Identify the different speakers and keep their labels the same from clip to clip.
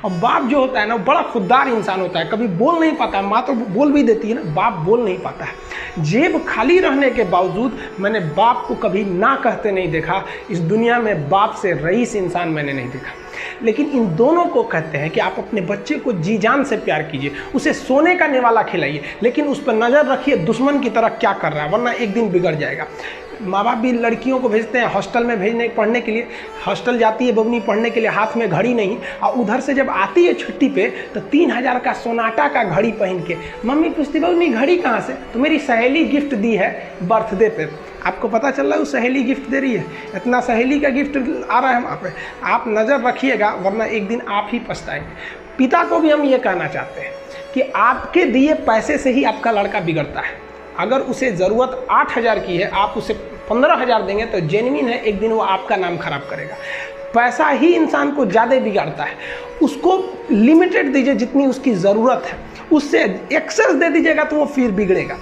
Speaker 1: और बाप जो होता है ना, बड़ा खुददार इंसान होता है, कभी बोल नहीं पाता है। माँ तो बोल भी देती है ना, बाप बोल नहीं पाता है। जेब खाली रहने के बावजूद मैंने बाप को कभी ना कहते नहीं देखा। इस दुनिया में बाप से रईस इंसान मैंने नहीं देखा। लेकिन इन दोनों को कहते हैं कि आप अपने बच्चे को जी जान से प्यार कीजिए, उसे सोने का निवाला खिलाइए, लेकिन उस पर नज़र रखिए दुश्मन की तरह क्या कर रहा है, वरना एक दिन बिगड़ जाएगा। माँ बाप भी लड़कियों को भेजते हैं हॉस्टल में पढ़ने के लिए। हॉस्टल जाती है बबनी पढ़ने के लिए, हाथ में घड़ी नहीं, और उधर से जब आती है छुट्टी पे तो 3000 का सोनाटा का घड़ी पहन के मम्मी पूछती बबनी घड़ी कहाँ से? तो मेरी सहेली गिफ्ट दी है बर्थडे पे। आपको पता चल रहा है वो सहेली गिफ्ट दे रही है, इतना सहेली का गिफ्ट आ रहा है वहाँ पे। आप नज़र रखिएगा, वरना एक दिन आप ही पछताएंगे। पिता को भी हम ये कहना चाहते हैं कि आपके दिए पैसे से ही आपका लड़का बिगड़ता है। अगर उसे ज़रूरत 8000 की है, आप उसे 15000 देंगे तो जेन्युइन है, एक दिन वो आपका नाम खराब करेगा। पैसा ही इंसान को ज़्यादा बिगाड़ता है। उसको लिमिटेड दीजिए जितनी उसकी ज़रूरत है, उससे एक्सेस दे दीजिएगा तो वो फिर बिगड़ेगा।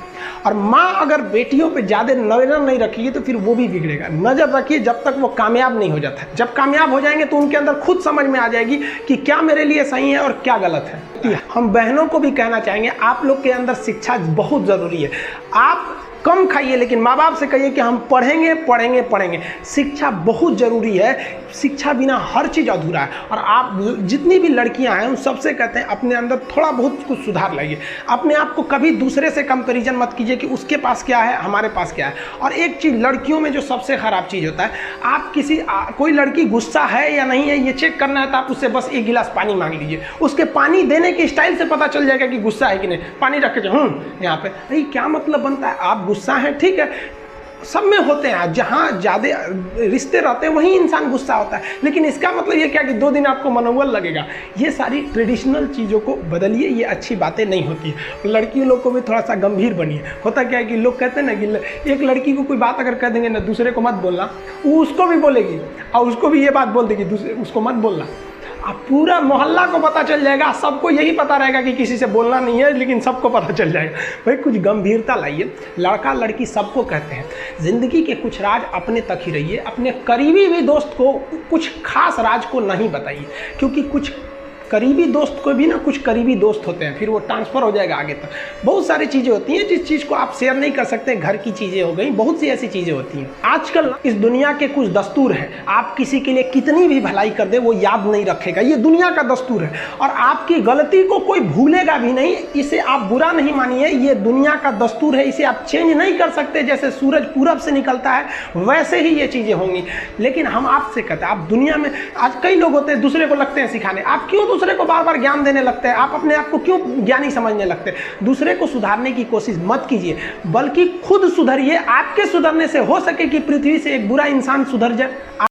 Speaker 1: और माँ अगर बेटियों पे ज़्यादा नज़र नहीं रखिए तो फिर वो भी बिगड़ेगा। नज़र रखिए जब तक वो कामयाब नहीं हो जाता है। जब कामयाब हो जाएंगे तो उनके अंदर खुद समझ में आ जाएगी कि क्या मेरे लिए सही है और क्या गलत है। हम बहनों को भी कहना चाहेंगे, आप लोग के अंदर शिक्षा बहुत ज़रूरी है। आप कम खाइए, लेकिन माँ बाप से कहिए कि हम पढ़ेंगे पढ़ेंगे पढ़ेंगे। शिक्षा बहुत ज़रूरी है, शिक्षा बिना हर चीज़ अधूरा है। और आप जितनी भी लड़कियां हैं उन सबसे कहते हैं अपने अंदर थोड़ा बहुत कुछ सुधार लाइए। अपने आप को कभी दूसरे से कंपैरिजन मत कीजिए कि उसके पास क्या है हमारे पास क्या है। और एक चीज़ लड़कियों में जो सबसे ख़राब चीज़ होता है, आप कोई लड़की गुस्सा है या नहीं है ये चेक करना है तो आप उससे बस 1 गिलास पानी मांग लीजिए। उसके पानी देने के स्टाइल से पता चल जाएगा कि गुस्सा है कि नहीं। पानी रख के यहाँ पे भाई क्या मतलब बनता है? आप गुस्सा है, ठीक है, सब में होते हैं, जहाँ ज़्यादा रिश्ते रहते हैं वहीं इंसान गुस्सा होता है। लेकिन इसका मतलब ये क्या कि 2 दिन आपको मनोबल लगेगा। ये सारी ट्रेडिशनल चीज़ों को बदलिए, ये अच्छी बातें नहीं होती है। लड़की लोग को भी थोड़ा सा गंभीर बनिए। होता क्या है कि लोग कहते हैं ना कि एक लड़की को कोई बात अगर कह देंगे ना दूसरे को मत बोलना, वो उसको भी बोलेगी और उसको भी ये बात बोल देगी दूसरे उसको मत बोलना। अब पूरा मोहल्ला को पता चल जाएगा, सबको यही पता रहेगा कि किसी से बोलना नहीं है, लेकिन सबको पता चल जाएगा। भाई कुछ गंभीरता लाइए। लड़का लड़की सबको कहते हैं, ज़िंदगी के कुछ राज अपने तक ही रहिए। अपने करीबी भी दोस्त को कुछ खास राज को नहीं बताइए, क्योंकि कुछ करीबी दोस्त को भी ना कुछ करीबी दोस्त होते हैं, फिर वो ट्रांसफ़र हो जाएगा आगे तक। बहुत सारी चीज़ें होती हैं जिस चीज़ को आप शेयर नहीं कर सकते। घर की चीज़ें हो गई, बहुत सी ऐसी चीज़ें होती हैं। आजकल इस दुनिया के कुछ दस्तूर हैं, आप किसी के लिए कितनी भी भलाई कर दे वो याद नहीं रखेगा। ये दुनिया का दस्तूर है और आपकी गलती को कोई भूलेगा भी नहीं। इसे आप बुरा नहीं मानिए, ये दुनिया का दस्तूर है, इसे आप चेंज नहीं कर सकते। जैसे सूरज पूरब से निकलता है वैसे ही ये चीज़ें होंगी। लेकिन हम आपसे कहते हैं, आप दुनिया में आज कई लोग होते हैं दूसरे को लगते हैं सिखाने, आप क्यों दूसरे को बार बार ज्ञान देने लगते हैं? आप अपने आप को क्यों ज्ञानी समझने लगते हैं? दूसरे को सुधारने की कोशिश मत कीजिए, बल्कि खुद सुधरिए। आपके सुधरने से हो सके कि पृथ्वी से एक बुरा इंसान सुधर जाए।